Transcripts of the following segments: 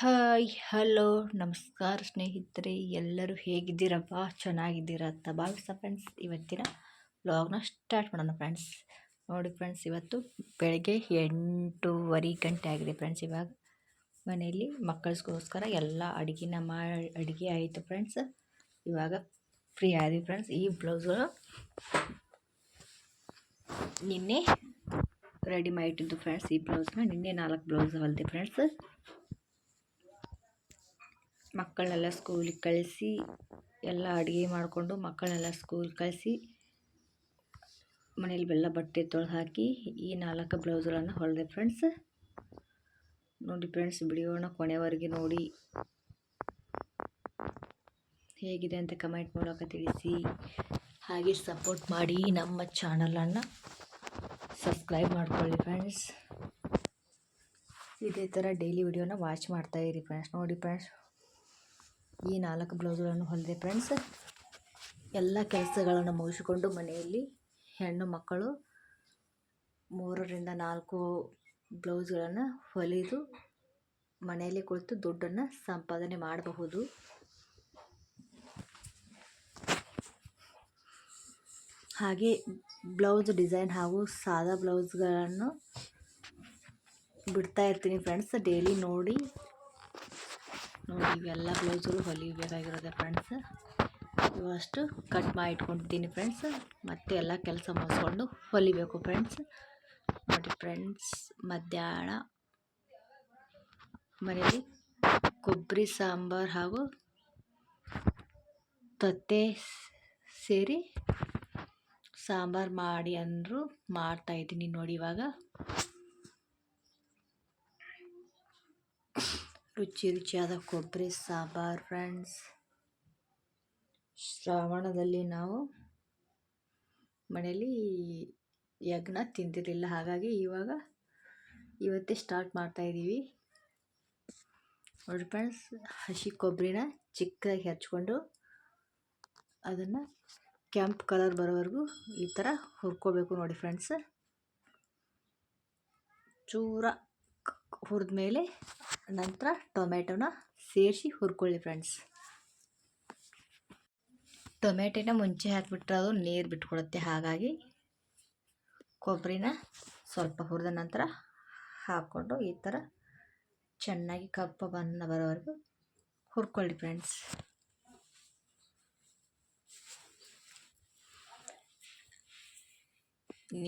Hi hello ನಮಸ್ಕಾರ ಸ್ನೇಹಿತರೆ, ಎಲ್ಲರೂ ಹೇಗಿದ್ದೀರಪ್ಪ? ಚೆನ್ನಾಗಿದ್ದೀರಾ ಅಂತ ಭಾವಿಸ್ತಾ ಫ್ರೆಂಡ್ಸ್, ಇವತ್ತಿನ ವ್ಲಾಗ್ನ ಸ್ಟಾರ್ಟ್ ಮಾಡೋಣ ಫ್ರೆಂಡ್ಸ್. ನೋಡಿ ಫ್ರೆಂಡ್ಸ್, ಇವತ್ತು ಬೆಳಗ್ಗೆ 8:30 ಗಂಟೆ ಆಗಿದೆ ಫ್ರೆಂಡ್ಸ್. ಇವಾಗ ಮನೆಯಲ್ಲಿ ಮಕ್ಕಳಿಗೋಸ್ಕರ ಎಲ್ಲ ಅಡುಗೆ ಆಯಿತು ಫ್ರೆಂಡ್ಸ್. ಇವಾಗ ಫ್ರೀ ಆದ್ವಿ ಫ್ರೆಂಡ್ಸ್. ಈ ಬ್ಲೌಸ್ಗಳು ನಿನ್ನೆ ರೆಡಿ ಮಾಡಿಟ್ಟಿದ್ದು ಫ್ರೆಂಡ್ಸ್. ಈ ಬ್ಲೌಸ್ನ ನಿನ್ನೆ 4 ಬ್ಲೌಸ್ ಹೊಲಿದೆ ಫ್ರೆಂಡ್ಸ್. ಮಕ್ಕಳನ್ನೆಲ್ಲ ಸ್ಕೂಲಿಗೆ ಕಳಿಸಿ ಎಲ್ಲ ಅಡುಗೆ ಮಾಡಿಕೊಂಡು ಮಕ್ಕಳನ್ನೆಲ್ಲ ಸ್ಕೂಲ್ ಕಳಿಸಿ ಮನೇಲಿ ಬೆಲ್ಲ ಬಟ್ಟೆ ತೊಳೆದು ಹಾಕಿ ಈ 4 ಬ್ಲೌಸ್ಗಳನ್ನು ಹೊಲಿದೆ ಫ್ರೆಂಡ್ಸ್. ನೋಡಿ ಫ್ರೆಂಡ್ಸ್, ವಿಡಿಯೋನ ಕೊನೆವರೆಗೆ ನೋಡಿ, ಹೇಗಿದೆ ಅಂತ ಕಮೆಂಟ್ ಮೂಲಕ ತಿಳಿಸಿ. ಹಾಗೆ ಸಪೋರ್ಟ್ ಮಾಡಿ, ನಮ್ಮ ಚಾನಲನ್ನು ಸಬ್ಸ್ಕ್ರೈಬ್ ಮಾಡ್ಕೊಳ್ಳಿ ಫ್ರೆಂಡ್ಸ್. ಇದೇ ಥರ ಡೈಲಿ ವಿಡಿಯೋನ ವಾಚ್ ಮಾಡ್ತಾಯಿರಿ ಫ್ರೆಂಡ್ಸ್. ನೋಡಿ ಫ್ರೆಂಡ್ಸ್, ಈ 4 ಬ್ಲೌಸ್ಗಳನ್ನು ಹೊಲಿದೆ ಫ್ರೆಂಡ್ಸ್. ಎಲ್ಲ ಕೆಲಸಗಳನ್ನು ಮುಗಿಸಿಕೊಂಡು ಮನೆಯಲ್ಲಿ ಹೆಣ್ಣು ಮಕ್ಕಳು 3ರಿಂದ 4 ಬ್ಲೌಸ್ಗಳನ್ನು ಹೊಲಿದು ಮನೆಯಲ್ಲಿ ಕುಳಿತು ದುಡ್ಡನ್ನು ಸಂಪಾದನೆ ಮಾಡಬಹುದು. ಹಾಗೆ ಬ್ಲೌಸ್ ಡಿಸೈನ್ ಹಾಗೂ ಸಾದಾ ಬ್ಲೌಸ್ಗಳನ್ನು ಬಿಡ್ತಾ ಇರ್ತೀನಿ ಫ್ರೆಂಡ್ಸ್. ಡೈಲಿ ನೋಡಿ ಇವೆಲ್ಲ ಬ್ಲೌಸ್ಗಳು ಹೊಲಿಬೇಕಾಗಿರೋದೆ ಫ್ರೆಂಡ್ಸ್. ಇವಷ್ಟು ಕಟ್ ಮಾಡಿ ಇಟ್ಕೊಂಡಿದ್ದೀನಿ ಫ್ರೆಂಡ್ಸ್. ಮತ್ತೆ ಎಲ್ಲ ಕೆಲಸ ಮುಗಿಸ್ಕೊಂಡು ಹೊಲಿಬೇಕು ಫ್ರೆಂಡ್ಸ್. ನೋಡಿ ಫ್ರೆಂಡ್ಸ್, ಮಧ್ಯಾಹ್ನ ಮನೆಯಲ್ಲಿ ಕೊಬ್ಬರಿ ಸಾಂಬಾರು ಹಾಗೂ ತತ್ತೆ ಸೇರಿ ಸಾಂಬಾರು ಮಾಡಿ ಅಂದರು, ಮಾಡ್ತಾಯಿದ್ದೀನಿ ನೋಡಿ. ಇವಾಗ ರುಚಿಯಾದ ಕೊಬ್ಬರಿ ಸಾಂಬಾರು ಫ್ರೆಂಡ್ಸ್. ಶ್ರಾವಣದಲ್ಲಿ ನಾವು ಮನೆಯಲ್ಲಿ ಯಜ್ಞ ತಿಂದಿರಲಿಲ್ಲ, ಹಾಗಾಗಿ ಇವತ್ತೇ ಸ್ಟಾರ್ಟ್ ಮಾಡ್ತಾಯಿದ್ದೀವಿ. ನೋಡಿ ಫ್ರೆಂಡ್ಸ್, ಹಸಿ ಕೊಬ್ಬರಿನ ಚಿಕ್ಕದಾಗಿ ಹೆಚ್ಕೊಂಡು ಅದನ್ನು ಕೆಂಪು ಕಲರ್ ಬರೋವರೆಗೂ ಈ ಥರ ಹುರ್ಕೋಬೇಕು ನೋಡಿ ಫ್ರೆಂಡ್ಸ್. ಚೂರ ಹುರಿದ ಮೇಲೆ ನಂತರ ಟೊಮೆಟೊನ ಸೇರಿಸಿ ಹುರ್ಕೊಳ್ಳಿ ಫ್ರೆಂಡ್ಸ್. ಟೊಮೆಟೊನ ಮುಂಚೆ ಹಾಕಿಬಿಟ್ರೆ ಅದು ನೀರು ಬಿಟ್ಕೊಡುತ್ತೆ, ಹಾಗಾಗಿ ಕೊಬ್ಬರಿನ ಸ್ವಲ್ಪ ಹುರಿದ ನಂತರ ಹಾಕ್ಕೊಂಡು ಈ ಥರ ಚೆನ್ನಾಗಿ ಕಪ್ಪು ಬಣ್ಣ ಬರೋವರೆಗೂ ಹುರ್ಕೊಳ್ಳಿ ಫ್ರೆಂಡ್ಸ್.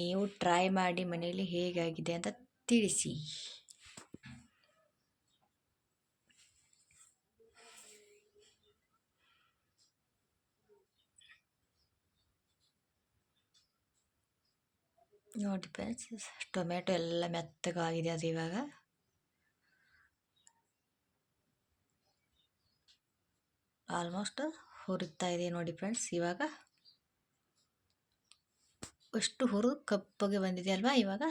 ನೀವು ಟ್ರೈ ಮಾಡಿ ಮನೆಯಲ್ಲಿ ಹೇಗಾಗಿದೆ ಅಂತ ತಿಳಿಸಿ. ನೋಡಿ ಫ್ರೆಂಡ್ಸ್, ಟೊಮೆಟೊ ಎಲ್ಲ ಮೆತ್ತಗಾಗಿದೆ. ಅದು ಇವಾಗ ಆಲ್ಮೋಸ್ಟ್ ಹುರಿತಾ ಇದೆ ನೋಡಿ ಫ್ರೆಂಡ್ಸ್. ಇವಾಗ ಅಷ್ಟು ಹುರಿದು ಕಪ್ಪಗೆ ಬಂದಿದೆ ಅಲ್ವಾ, ಇವಾಗ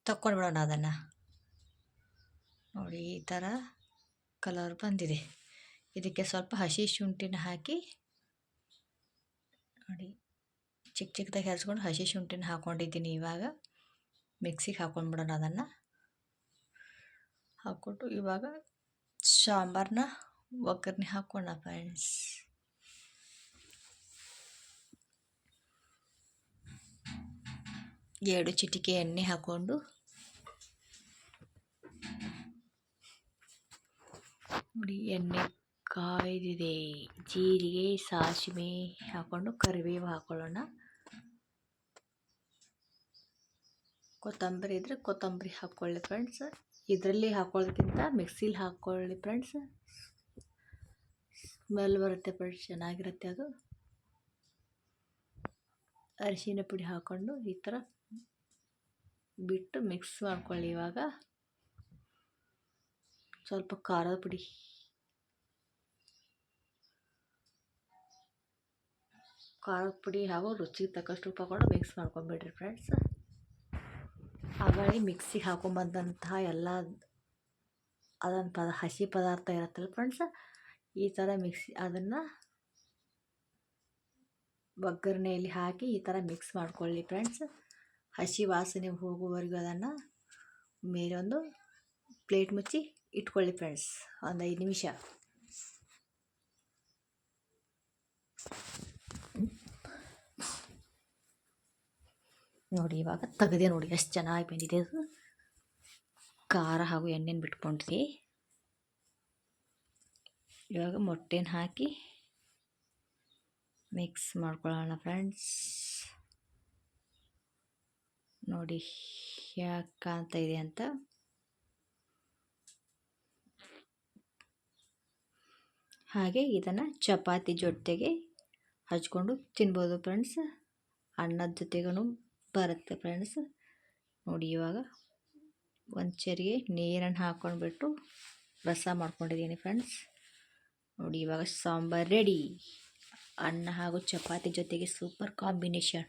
ತಕ್ಕೊಂಡ್ಬಿಡೋಣ ಅದನ್ನು. ನೋಡಿ ಈ ಥರ ಕಲರ್ ಬಂದಿದೆ. ಇದಕ್ಕೆ ಸ್ವಲ್ಪ ಹಸಿ ಶುಂಠಿನ ಹಾಕಿ ನೋಡಿ, ಚಿಕ್ಕದಾಗಿ ಹೆಚ್ಕೊಂಡು ಹಸಿ ಶುಂಠಿನ ಹಾಕ್ಕೊಂಡಿದ್ದೀನಿ. ಇವಾಗ ಮಿಕ್ಸಿಗೆ ಹಾಕ್ಕೊಂಡ್ಬಿಡೋಣ. ಅದನ್ನು ಹಾಕ್ಕೊಟ್ಟು ಇವಾಗ ಸಾಂಬಾರನ್ನ ಒಗ್ಗರಣೆ ಹಾಕೋಣ ಫ್ರೆಂಡ್ಸ್. ಎರಡು ಚಿಟಿಕೆ ಎಣ್ಣೆ ಹಾಕ್ಕೊಂಡು ನೋಡಿ, ಎಣ್ಣೆ ಕಾಯ್ದಿದೆ. ಜೀರಿಗೆ, ಸಾಸಿವೆ ಹಾಕ್ಕೊಂಡು ಕರಿಬೇವು ಹಾಕೊಳ್ಳೋಣ. ಕೊತ್ತಂಬರಿ ಇದ್ದರೆ ಕೊತ್ತಂಬರಿ ಹಾಕ್ಕೊಳ್ಳಿ ಫ್ರೆಂಡ್ಸ್. ಇದರಲ್ಲಿ ಹಾಕೊಳ್ಳೋದಕ್ಕಿಂತ ಮಿಕ್ಸಿಲಿ ಹಾಕ್ಕೊಳ್ಳಿ ಫ್ರೆಂಡ್ಸ್, ಸ್ಮೆಲ್ ಬರುತ್ತೆ ಫ್ರೆಂಡ್ಸ್, ಚೆನ್ನಾಗಿರುತ್ತೆ ಅದು. ಅರಿಶಿನ ಪುಡಿ ಹಾಕ್ಕೊಂಡು ಈ ಥರ ಬಿಟ್ಟು ಮಿಕ್ಸ್ ಮಾಡ್ಕೊಳ್ಳಿ. ಇವಾಗ ಸ್ವಲ್ಪ ಖಾರದ ಪುಡಿ ಹಾಗೂ ರುಚಿಗೆ ತಕ್ಕಷ್ಟು ಉಪ್ಪು ಹಾಕೊಂಡು ಮಿಕ್ಸ್ ಮಾಡ್ಕೊಂಬಿಡ್ರಿ ಫ್ರೆಂಡ್ಸ್. ಹಾಗಾಗಿ ಮಿಕ್ಸಿಗೆ ಹಾಕೊಂಬಂದಂತಹ ಎಲ್ಲ ಅದೊಂದು ಹಸಿ ಪದಾರ್ಥ ಇರುತ್ತಲ್ಲ ಫ್ರೆಂಡ್ಸ್, ಈ ಥರ ಅದನ್ನು ಒಗ್ಗರಣೆಯಲ್ಲಿ ಹಾಕಿ ಈ ಥರ ಮಿಕ್ಸ್ ಮಾಡ್ಕೊಳ್ಳಿ ಫ್ರೆಂಡ್ಸ್. ಹಸಿ ವಾಸನೆ ಹೋಗುವವರೆಗೂ ಅದನ್ನು ಮೇಲೊಂದು ಪ್ಲೇಟ್ ಮುಚ್ಚಿ ಇಟ್ಕೊಳ್ಳಿ ಫ್ರೆಂಡ್ಸ್, ಒಂದು 5 ನಿಮಿಷ. ನೋಡಿ ಇವಾಗ ತೆಗೆದೆ, ನೋಡಿ ಎಷ್ಟು ಚೆನ್ನಾಗಿ ಬಂದಿದೆ ಅದು. ಖಾರ ಹಾಗೂ ಎಣ್ಣೆನ ಬಿಟ್ಕೊಂಡಿದೆ. ಇವಾಗ ಮೊಟ್ಟೆನ ಹಾಕಿ ಮಿಕ್ಸ್ ಮಾಡ್ಕೊಳ್ಳೋಣ ಫ್ರೆಂಡ್ಸ್. ನೋಡಿ ಯಾಕೆ ಕಾಣ್ತಾ ಇದೆ ಅಂತ. ಹಾಗೆ ಇದನ್ನು ಚಪಾತಿ ಜೊತೆಗೆ ಹಚ್ಕೊಂಡು ತಿನ್ಬೋದು ಫ್ರೆಂಡ್ಸ್. ಅನ್ನದ ಜೊತೆಗೂ ಬರುತ್ತೆ ಫ್ರೆಂಡ್ಸ್. ನೋಡಿ ಇವಾಗ ಒಂದು ಚರಿಗೆ ನೀರನ್ನು ಹಾಕ್ಕೊಂಡ್ಬಿಟ್ಟು ರಸ ಮಾಡ್ಕೊಂಡಿದ್ದೀನಿ ಫ್ರೆಂಡ್ಸ್. ನೋಡಿ ಇವಾಗ ಸಾಂಬಾರು ರೆಡಿ. ಅನ್ನ ಹಾಗೂ ಚಪಾತಿ ಜೊತೆಗೆ ಸೂಪರ್ ಕಾಂಬಿನೇಷನ್.